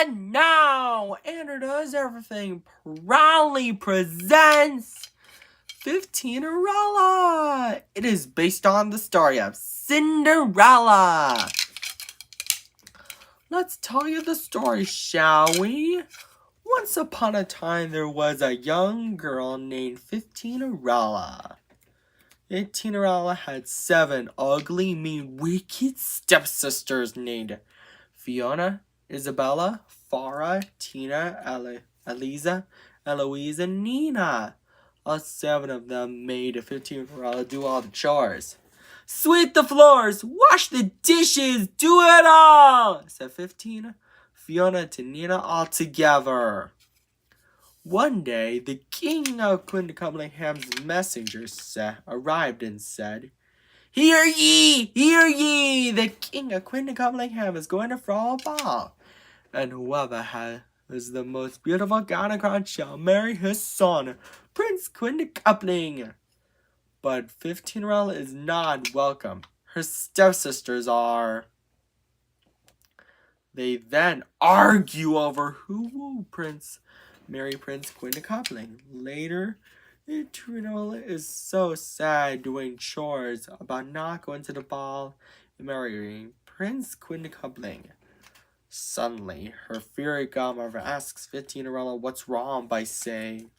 And now, Anna Does Everything proudly presents 15Rella. It is based on the story of Cinderella. Let's tell you the story, shall we? Once upon a time, there was a young girl named 15Rella. 15Rella had 7 ugly, mean, wicked stepsisters named Fiona, Isabella, Farah, Tina, Eliza, Eloise, and Nina. All 7 of them made 15Rella do all the chores. Sweep the floors, wash the dishes, do it all, said 15, Fiona to Nina all together. One day, the king of Quintuppingham's messengers arrived and said, Hear ye! Hear ye! The king of Quintuppingham is going to throw a ball, and whoever has the most beautiful gown and crown shall marry his son, Prince Quintuppling. But 15Rella is not welcome. Her stepsisters are. They then argue over who will marry Prince Quintuppling. Later, 15Rella is so sad doing chores about not going to the ball and marrying Prince Quintuppling. Suddenly, her fairy godmother asks 15Rella what's wrong by saying,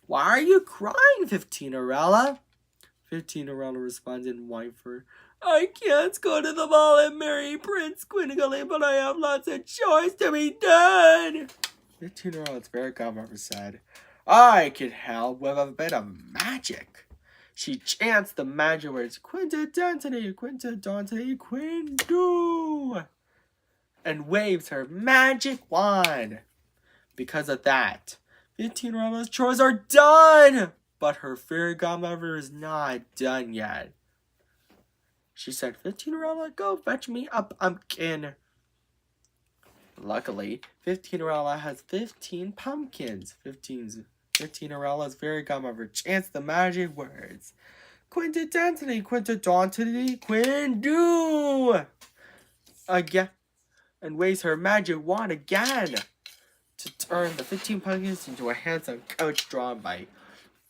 Why are you crying, 15Rella? 15Rella responds in whimper, I can't go to the ball and marry Prince Quintuppling, but I have lots of chores to be done. 15Rella's fairy godmother said, I can help with a bit of magic. She chants the magic words, Quintadantity, Quintadantity, Quindu, and waves her magic wand. Because of that, 15Rella's chores are done, but her fairy godmother is not done yet. She said, 15Rella, go fetch me a pumpkin. Luckily, 15Rella has 15 pumpkins. 15Rella's fairy godmother chants the magic words, Quintadantity, Quintadantity, Quindu, again, and waves her magic wand again to turn the 15 pumpkins into a handsome coach drawn by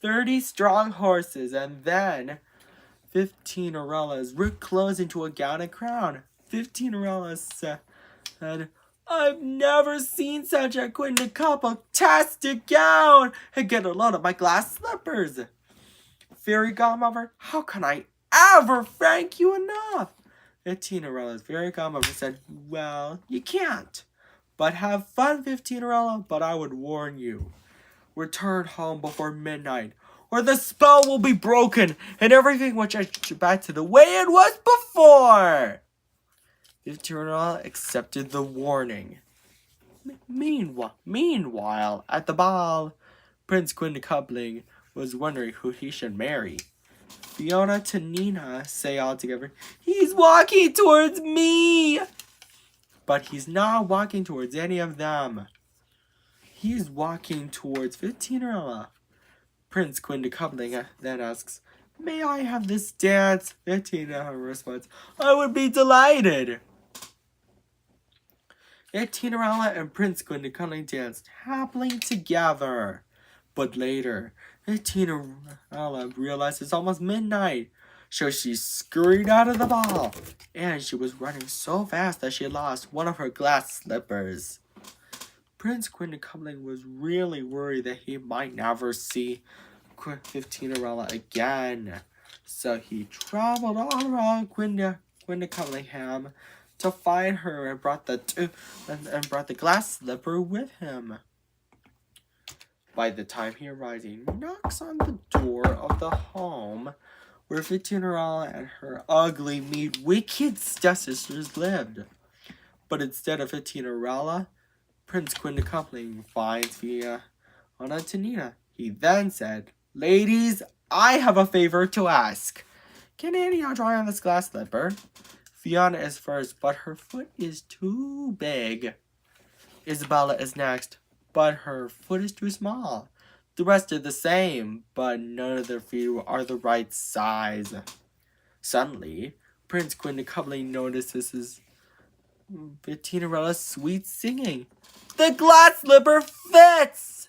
30 strong horses, and then 15Rella's ripped clothes into a gown and crown. 15Rella said, I've never seen such a quintuple-tastic gown, and get a load of my glass slippers. Fairy godmother, how can I ever thank you enough? 15Rella's fairy godmother said, well, you can't. But have fun, 15Rella, but I would warn you. Return home before midnight, or the spell will be broken, and everything will change back to the way it was before. 15Rella accepted the warning. Meanwhile, at the ball, Prince Quintuppling was wondering who he should marry. Fiona to Nina say all together, He's walking towards me! But he's not walking towards any of them. He's walking towards 15Rella. Prince Quintuppling then asks, May I have this dance? 15Rella responds, I would be delighted. 15Rella and Prince Quintuppling danced happily together. But later, 15Rella realized it's almost midnight, so she scurried out of the ball, and she was running so fast that she lost one of her glass slippers. Prince Quintuppling was really worried that he might never see 15Rella again, so he traveled all around Quintupplingham to find her and brought the glass slipper with him. By the time he arrives, he knocks on the door of the home where 15Rella and her ugly, mean, wicked stepsisters lived. But instead of 15Rella, Prince Quintuppling finds Fiona to Nina. He then said, Ladies, I have a favor to ask. Can any of you try on this glass slipper? Fiona is first, but her foot is too big. Isabella is next, but her foot is too small. The rest are the same, but none of their feet are the right size. Suddenly, Prince Quintuppling notices Tinderella's sweet singing. The glass slipper fits!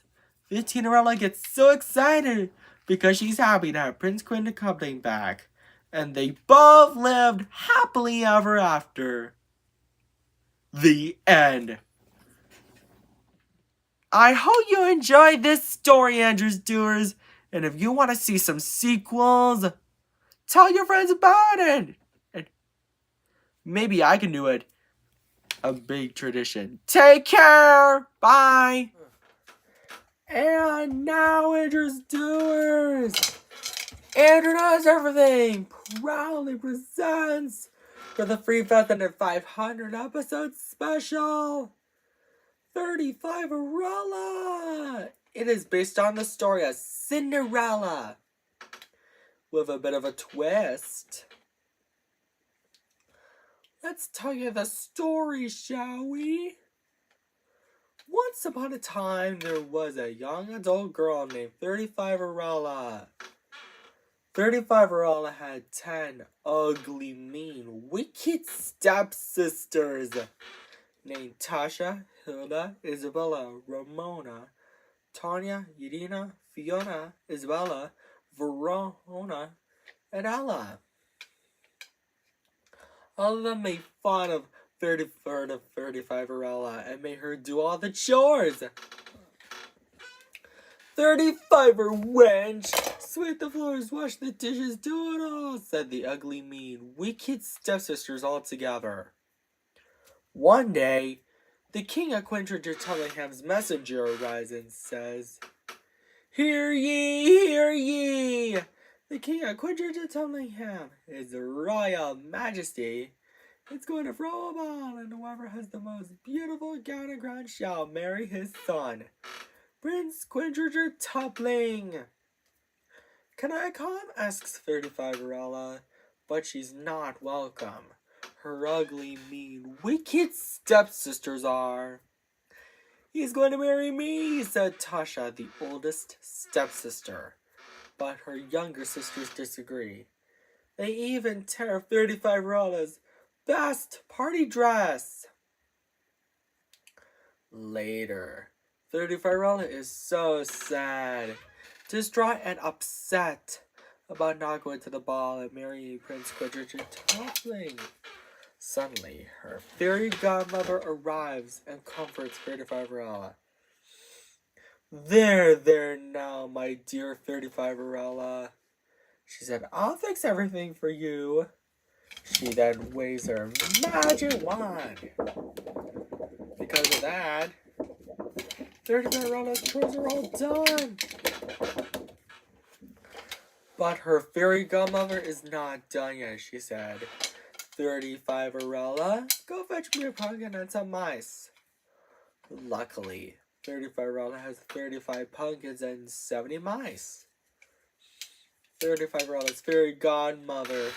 Tinderella gets so excited because she's happy to have Prince Quinta coming back. And they both lived happily ever after. The end. I hope you enjoyed this story, Andrews Doers. And if you want to see some sequels, tell your friends about it. And maybe I can do it. A big tradition. Take care. Bye. And now, Andrews Doers. Andrew Knows Everything proudly presents for the free 500 episode special 35-erella. It is based on the story of Cinderella with a bit of a twist. Let's tell you the story, shall we? Once upon a time, there was a young adult girl named 35-erella. 35-erella had 10 ugly, mean, wicked stepsisters named Tasha, Hilda, Isabella, Ramona, Tanya, Irina, Fiona, Isabella, Verona, and Ella. All of them made fun of 35-erella and made her do all the chores. 35er wench, sweep the floors, wash the dishes, do it all, said the ugly, mean, wicked stepsisters all together. One day, the king of Quintragitellingham's messenger arrives and says, Hear ye, hear ye! The king of Quintragitellingham, his royal majesty, is going to throw a ball, and whoever has the most beautiful gown and crown shall marry his son, Prince Quintragitelling. Can I come? Asks 35-erella, but she's not welcome. Her ugly, mean, wicked stepsisters are. He's going to marry me, said Tasha, the oldest stepsister. But her younger sisters disagree. They even tear 35-erella's best party dress. Later, 35-erella is so sad, distraught and upset about not going to the ball and marrying Prince Quintragitelling. Suddenly, her fairy godmother arrives and comforts 35-erella. There now, my dear 35-erella. She said, I'll fix everything for you. She then waves her magic wand. Because of that, 35-erella's chores are all done. But her fairy godmother is not done yet, she said. 35-erella, go fetch me a pumpkin and some mice. Luckily, 35-erella has 35 pumpkins and 70 mice. 35-erella's fairy godmother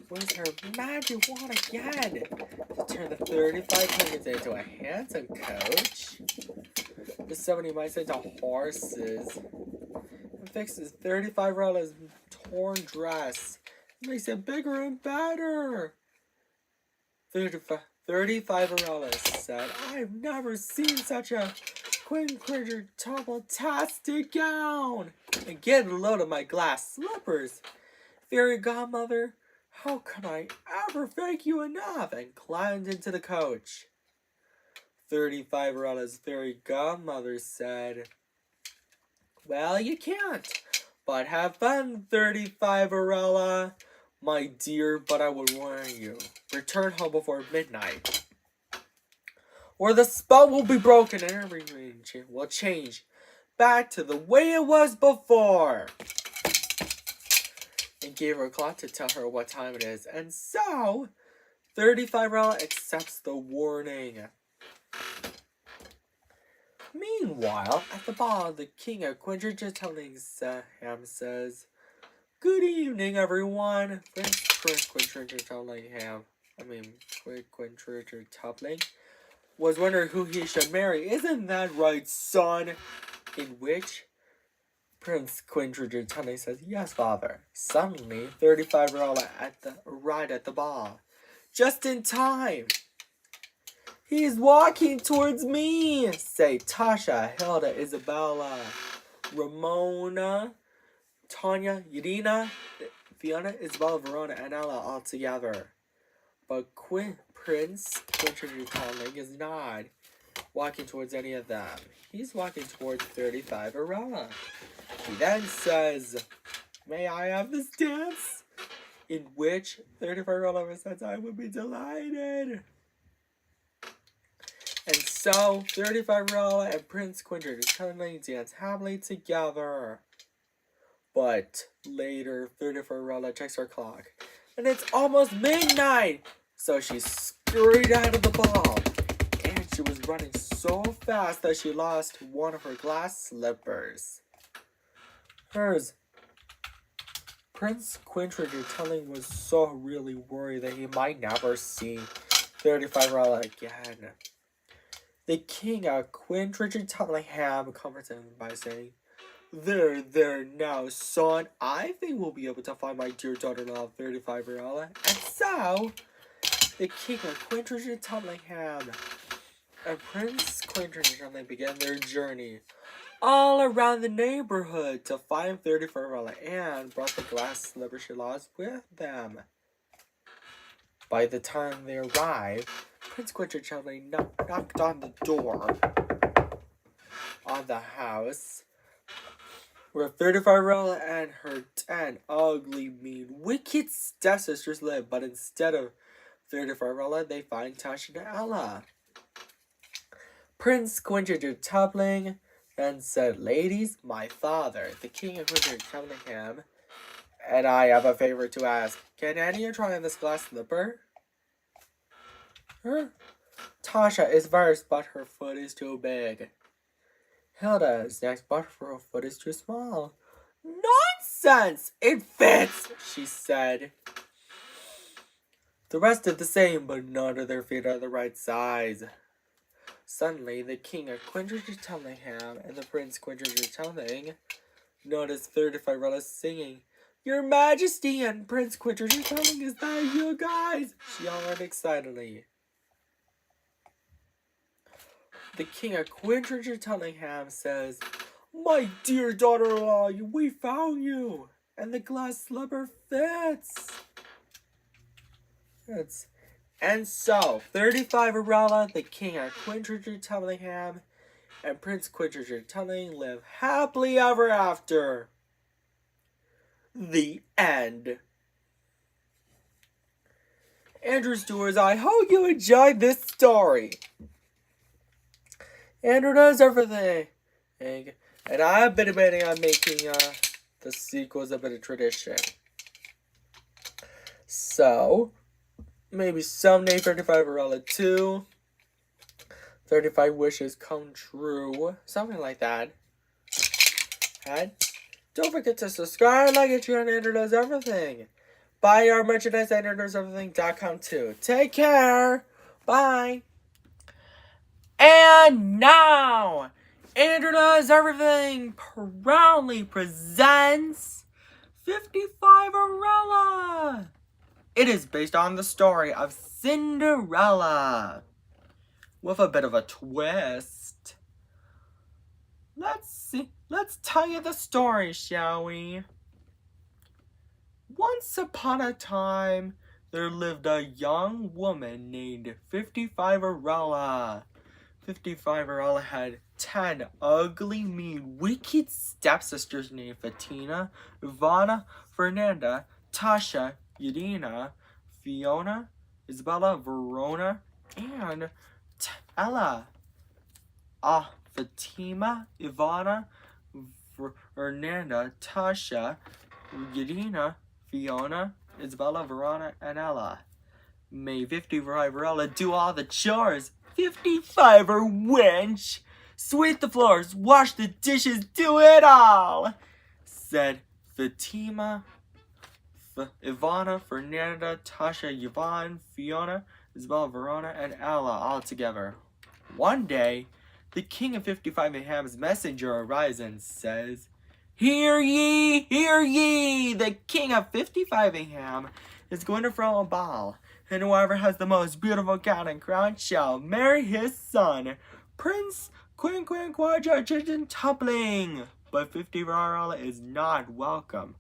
waves her magic wand again to turn the 35 pumpkins into a handsome coach, the 70 mice into horses, and fixes 35-erella's torn dress. Makes it bigger and better. 35-erella said, I've never seen such a quinquadratic gown. And get a load of my glass slippers. Fairy godmother, how can I ever thank you enough? And climbed into the coach. 35-erella's fairy godmother said, well, you can't. But have fun, 35-erella. My dear, but I would warn you, return home before midnight, or the spell will be broken and everything will change back to the way it was before. And gave her a clock to tell her what time it is. And so, 35-erella accepts the warning. Meanwhile, at the ball, the king of Quintragitellingham says, Good evening, everyone. Prince Quintragitelling was wondering who he should marry. Isn't that right, son? In which Prince Quintragitelling says, yes, father. Suddenly, 35-erella arrived at the ball. Just in time. He's walking towards me, say Tasha, Hilda, Isabella, Ramona, Tanya, Irina, Fiona, Isabella, Verona, and Ella all together. But Prince Quinton Conling is not walking towards any of them. He's walking towards 35 Arella. He then says, "May I have this dance?" In which 35 Arella says, "I would be delighted." And so 35 Arella and Prince Quinton Conling dance happily together. But later, 34 Arella checks her clock, and it's almost midnight. So she scurried out of the ball, and she was running so fast that she lost one of her glass slippers. Hers. Prince Quinton Conling was so really worried that he might never see 35 Arella again. The king of Quinton Conling comforts him by saying, There now, son. I think we'll be able to find my dear daughter-in-law, 35 Arella." And so, the king of Quinton Conling and Prince Quinton Conling began their journey all around the neighborhood to find 35 Arella and brought the glass slipper she lost with them. By the time they arrived, Prince Quinton Conling knocked on the door of the house where 35 Arella and her 10 ugly, mean, wicked stepsisters live, but instead of 35 Arella, they find Tasha and Ella. Prince Quinton Conling then said, "Ladies, my father, the king of Quinton Conling, and I have a favor to ask. Can any of you try on this glass slipper?" Tasha is first, but her foot is too big. Hilda is next, but her foot is too small. "Nonsense! It fits," she said. The rest did the same, but none of their feet are the right size. Suddenly, the king of Quinton Conling and the prince Quinton Conling noticed 35 Arella singing, "Your Majesty and Prince Quinton Conling, is that you guys?" she yelled excitedly. The king of Quinton Conling says, "My dear daughter-in-law, we found you, and the glass slipper fits." And so, 35 Arella, the king of Quinton Conling, and Prince Quinton Conling live happily ever after. The end. Andrew Stewart's, I hope you enjoyed this story. Andrew does everything. And I've been debating on making the sequels a bit of tradition. So, maybe someday 35 Arella 2. 35 Wishes Come True. Something like that. And don't forget to subscribe, like, and share on Andrew Does Everything. Buy our merchandise at AndrewDoesEverything.com too. Take care. Bye. And now, Andrew Does Everything proudly presents 55 Arella. It is based on the story of Cinderella, with a bit of a twist. Let's tell you the story, shall we? Once upon a time, there lived a young woman named 55 Arella. 55 Arella had 10 ugly, mean, wicked stepsisters named Fatina, Ivana, Fernanda, Tasha, Irina, Fiona, Isabella, Verona, and Ella. Fatima, Ivana, Fernanda, Tasha, Irina, Fiona, Isabella, Verona, and Ella. May 55 Arella do all the chores. 55 wench! Sweep the floors, wash the dishes, do it all! Said Fatima, Ivana, Fernanda, Tasha, Yvonne, Fiona, Isabella, Verona, and Ella all together. One day, the king of 55 Aham's messenger arrives and says, Hear ye, the king of 55 Aham is going to throw a ball. and whoever has the most beautiful gown and crown shall marry his son, Prince Quinquadrajajajantupling. But 50 Rarala is not welcome.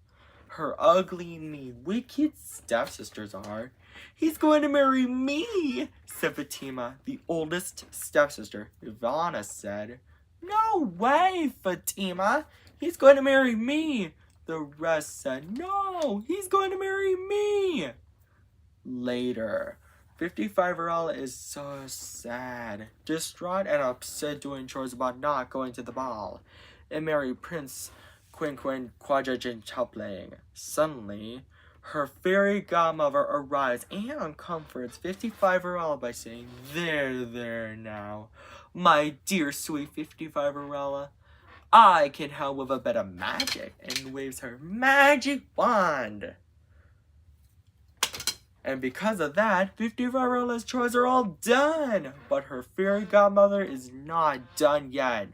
Her ugly, mean, wicked stepsisters are. He's going to marry me, said Fatima, the oldest stepsister. Ivana said, no way, Fatima. He's going to marry me. The rest said, no, he's going to marry me. Later, 55-year-old is so sad, distraught and upset doing chores about not going to the ball, and married Prince Quinquadrajantupling. Suddenly, her fairy godmother arrives and comforts 55-year-old by saying, there now, my dear sweet 55-year-old, I can help with a bit of magic, and waves her magic wand. And because of that, 55-year-old's chores are all done. But her fairy godmother is not done yet.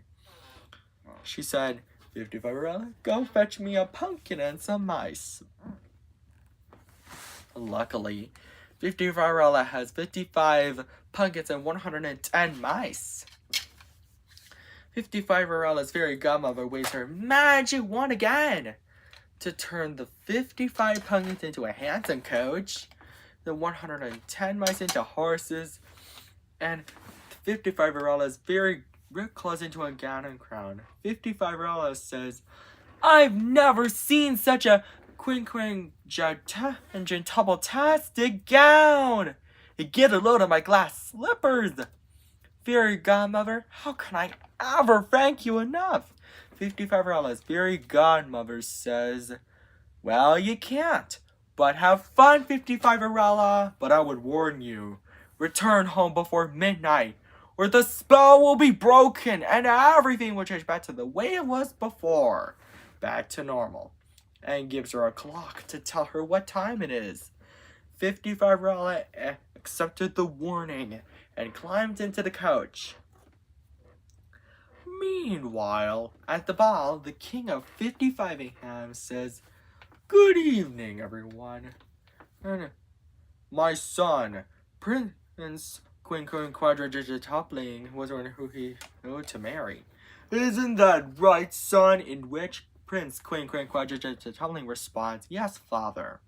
She said, 55-year-old, go fetch me a pumpkin and some mice. Luckily, 55-year-old has 55 pumpkins and 110 mice. 55-year-old's fairy godmother waves her magic wand again to turn the 55 pumpkins into a handsome coach, the 110 mice into horses, and 55-year-old is very close into a gown and crown. 55-year-old says, I've never seen such a quinquadrajantupling-tastic gown. Get a load of my glass slippers. Fairy godmother, how can I ever thank you enough? 55-year-old's fairy godmother says, well, you can't. But have fun, 55-year-old. But I would warn you, return home before midnight, or the spell will be broken and everything will change back to the way it was before. Back to normal. And gives her a clock to tell her what time it is. 55-year-old accepted the warning and climbed into the coach. Meanwhile, at the ball, the king of 55-AM says, good evening, everyone. My son, Prince Quinquadrajantupling, was one who he owed to marry. Isn't that right, son? In which Prince Quinquadrajantupling responds, yes, father.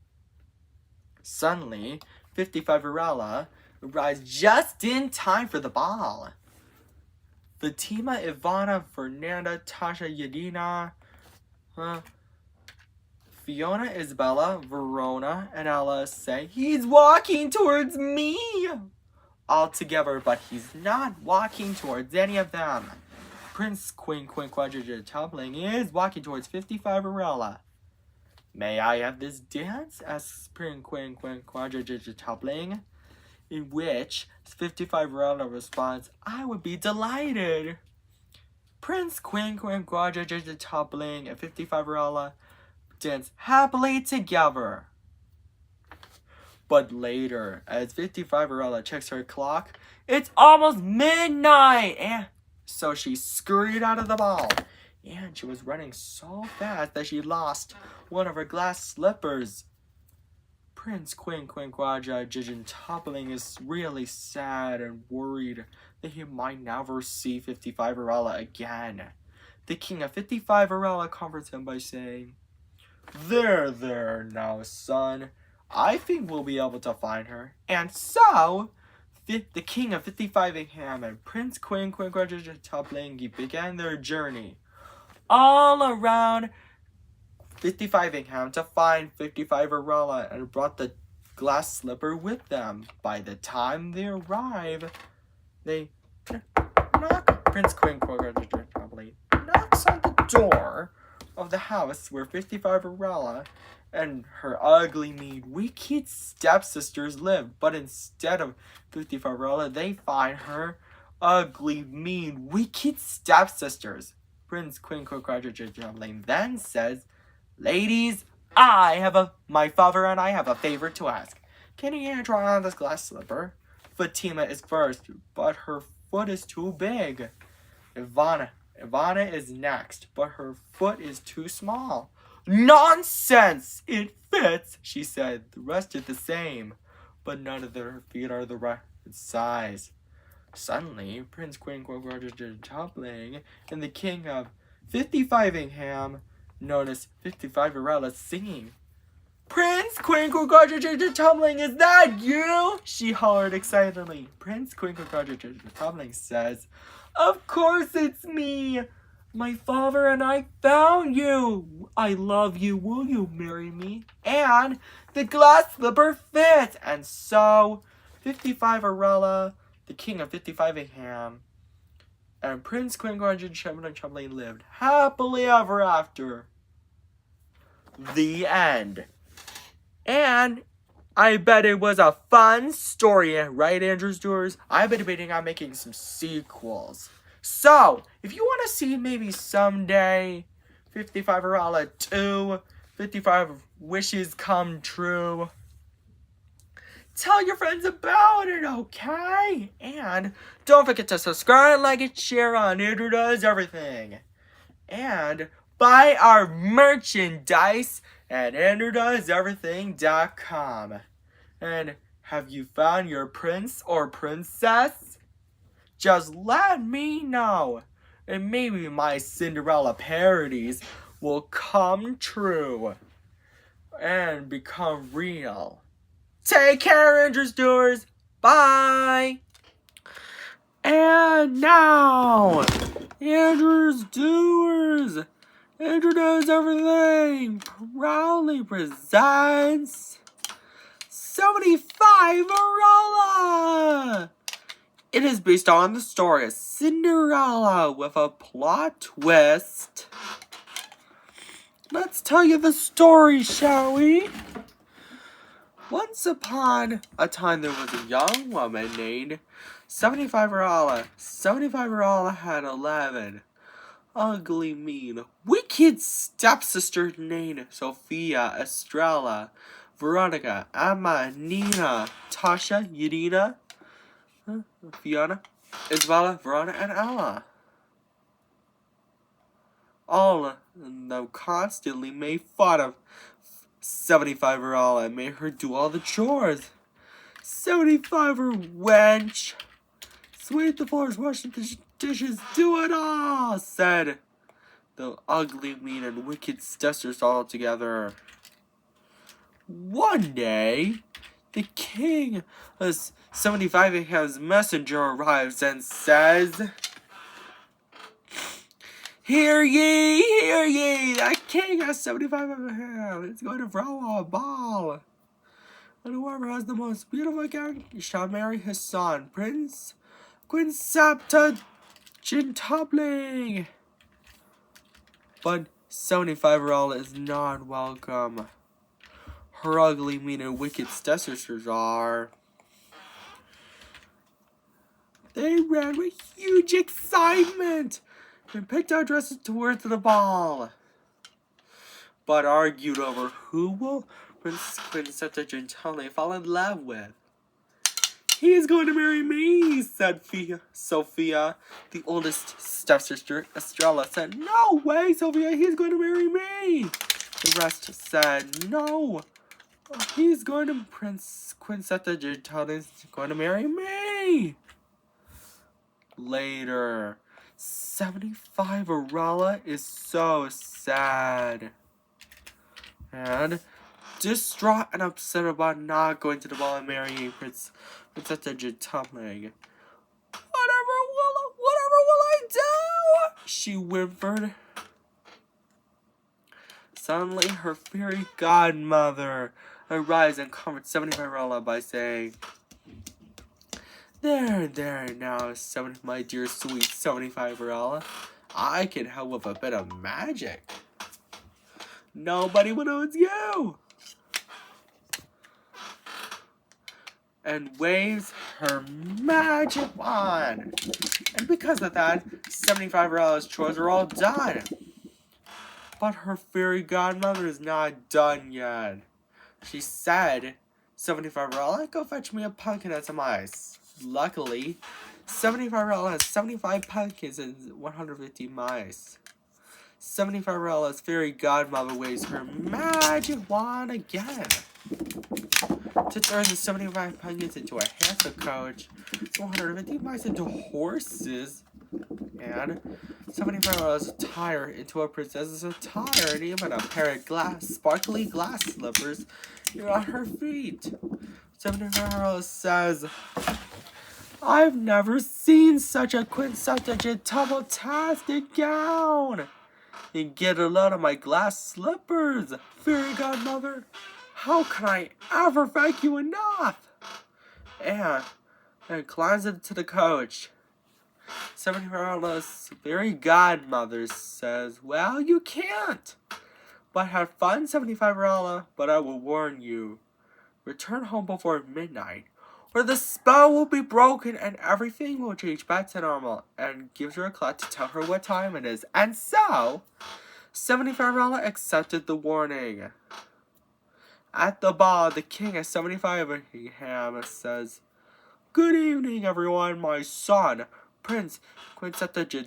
Suddenly, 55-year-old arrives just in time for the ball. Fatima, Ivana, Fernanda, Tasha, Yadina, Fiona, Isabella, Verona, and Ella say, he's walking towards me! All together, but he's not walking towards any of them. Prince Quinquadrajantupling is walking towards 55-year-old. May I have this dance? asks Prince Quinquadrajantupling, in which 55-year-old responds, I would be delighted. Prince Quinquadrajantupling and 55-year-old dance happily together. But later, as 55-year-old checks her clock, it's almost midnight, and so she scurried out of the ball. And she was running so fast that she lost one of her glass slippers. Prince Quinquadrajantupling is really sad and worried that he might never see 55-year-old again. The king of 55-year-old comforts him by saying, there now, son. I think we'll be able to find her. And so, the king of 55-AM and Prince Quinquadrajantupling began their journey all around 55-AM to find 55-year-old and brought the glass slipper with them. By the time they arrive, they knock. Prince Quinquadrajantupling knocks on the door of the house where 55-year-old and her ugly, mean, wicked stepsisters live. But instead of 55-year-old, they find her ugly, mean, wicked stepsisters. Prince Quinquadrajantupling then says, ladies, my father and I have a favor to ask. Can you try on this glass slipper? Fatima is first, but her foot is too big. Ivana is next, but her foot is too small. Nonsense! It fits, she said. The rest is the same. but none of their feet are the right size. Suddenly, Prince Quinquadraja Toppling and the king of 55ingham noticed 55arella singing. Prince Quinquadraja Toppling, is that you? She hollered excitedly. Prince Quinquadraja Toppling says, of course it's me. My father and I found you. I love you. Will you marry me? And the glass slipper fits. And so, 55arella, the king of 55ingham, and Prince Quinquadraja Toppling lived happily ever after. The end. And I bet it was a fun story, right, Andrew Stewart? I've been debating on making some sequels. So, if you want to see maybe someday 55arella 2, 55 Wishes Come True, tell your friends about it, okay? And don't forget to subscribe, like, and share on Andrew Does Everything. And buy our merchandise at AndrewDoesEverything.com. And have you found your prince or princess? Just let me know, and maybe my Cinderella parodies will come true and become real. Take care, Andrew Stewart. Bye. And now, Andrew Stewart, Andrew Does Everything proudly presents 75arella. It is based on the story of Cinderella with a plot twist. Let's tell you the story, shall we? Once upon a time, there was a young woman named 75arella. 75arella had 11 ugly, mean, wicked stepsisters named Sophia, Estrella, Veronica, Emma, Nina, Tasha, Yadina, Fiona, Isabella, Verona, and Ella. All of them constantly made fun of 75arella and made her do all the chores. 75er wench, sweep the floors, wash the dishes, do it all, said the ugly, mean, and wicked stepsisters all together. One day, the king of 75ingham's messenger arrives and says, Hear ye, the king of 75ingham is going to throw a ball. And whoever has the most beautiful gown shall marry his son, Prince Quinquadraja Toppling. But 75arella is not welcome. Her ugly, mean, and wicked stepsisters are. They ran with huge excitement and picked out dresses to wear to the ball, but argued over who will Prince Quinquadraja Toppling fall in love with. He's going to marry me, said Sophia, the oldest stepsister. Estrella said, no way, Sophia, he's going to marry me. The rest said, no, he's going to, Prince Quinquadraja Toppling is going to marry me. Later, 75arella is so sad and distraught and upset about not going to the ball and marrying Prince Quinquadraja Toppling. Whatever will I do? She whimpered. Suddenly, her fairy godmother arrives and comforts 75arella by saying, There now, my dear sweet 75arella. I can help with a bit of magic. Nobody will know it's you. And waves her magic wand. And because of that, 75arella's chores are all done. But her fairy godmother is not done yet. She said, 75arella, go fetch me a pumpkin and some ice. Luckily, 75arella has 75 pumpkins and 150 mice. 75arella's fairy godmother waves her magic wand again. to turn the 75 penguins into a handsome coach, 150 mice into horses, and 75 attire into a princess's attire, and even a pair of sparkly glass slippers on her feet. 75 says, I've never seen such a quintessential-tastic gown. And get a load of my glass slippers, fairy godmother. How can I ever thank you enough? And climbs into the coach. 75's fairy godmother says, well, you can't. But have fun, 75, but I will warn you. Return home before midnight, or the spell will be broken and everything will change back to normal. And gives her a clock to tell her what time it is. And so, 75 accepted the warning. At the ball, the king of 75 says, good evening, everyone. My son, Prince Quintessential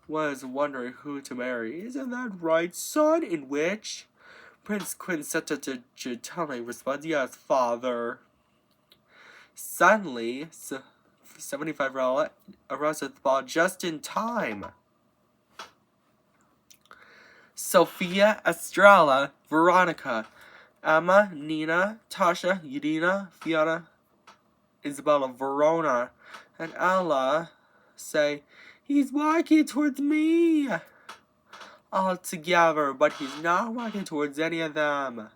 was wondering who to marry. Isn't that right, son? In which Prince Quintessential responds, yes, father. Suddenly, 75 arrives at the ball just in time. Sophia, Estrella, Veronica, Emma, Nina, Tasha, Udina, Fiona, Isabella, Verona, and Ella say, he's walking towards me. All together, but he's not walking towards any of them.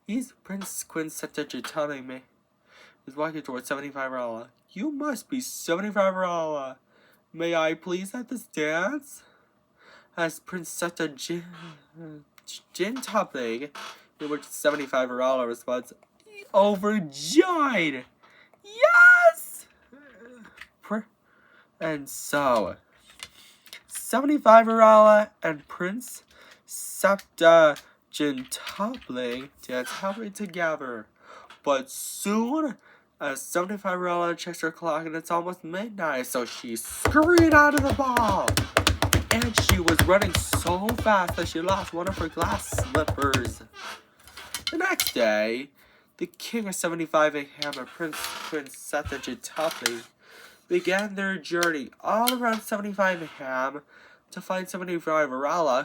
He's Prince Quintessential telling me. He's walking towards 75. You must be 75. May I please at this dance? As Princessa Jin toppling, in which 75 responds, overjoyed. Yes! And so, 75 and Prince Septa Jin toppling dance happily together. But soon, as 75 checks her clock and it's almost midnight, so she scurried out of the ball. And she was running so fast that she lost one of her glass slippers. The next day, the king of 75 and Prince Septa Jin toppling began their journey all around 75 to find 75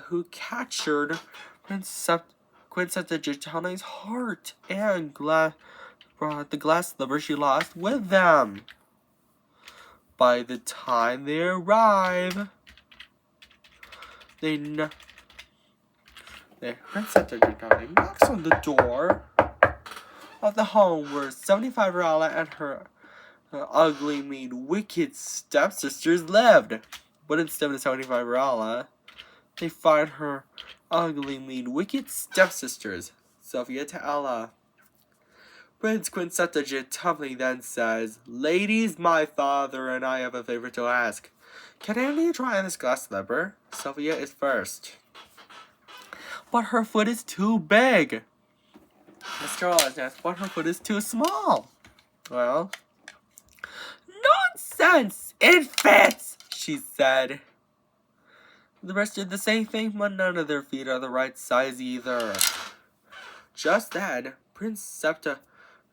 who captured Prince Quintessential's heart and brought the glass slipper she lost with them. By the time they arrive, the Quintessential knocks on the door of the home where 75 and her ugly, mean, wicked stepsisters lived. But instead of 75 they find her ugly, mean, wicked stepsisters, Sophia to Ella. Prince Quintessential then says, ladies, my father and I have a favor to ask. Can any of you try on this glass slipper? Sophia is first. But her foot is too big. Estrella says, but her foot is too small. Well, nonsense! It fits, she said. The rest did the same thing, but none of their feet are the right size either. Just then, Prince Septa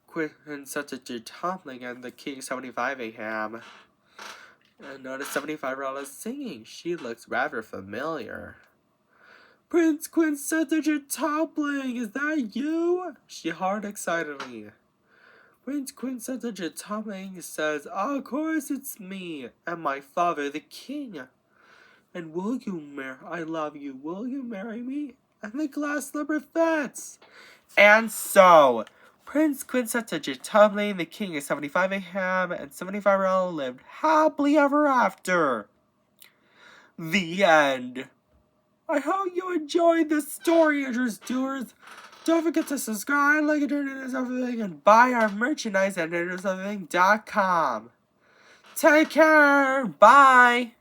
Quintessential toppling and the king 75 and noticed 75 singing. She looks rather familiar. Prince Quintessential toppling, is that you? She hollered excitedly. Prince Quintessential toppling says, of course it's me, and my father, the king. And I love you, will you marry me? And the glass slipper fits. And so, Prince Quintessential toppling, the king of 75 and 75 lived happily ever after. The end. I hope you enjoyed this story, Doers. Don't forget to subscribe, like, and turn on everything, and buy our merchandise at everything.com. Take care. Bye.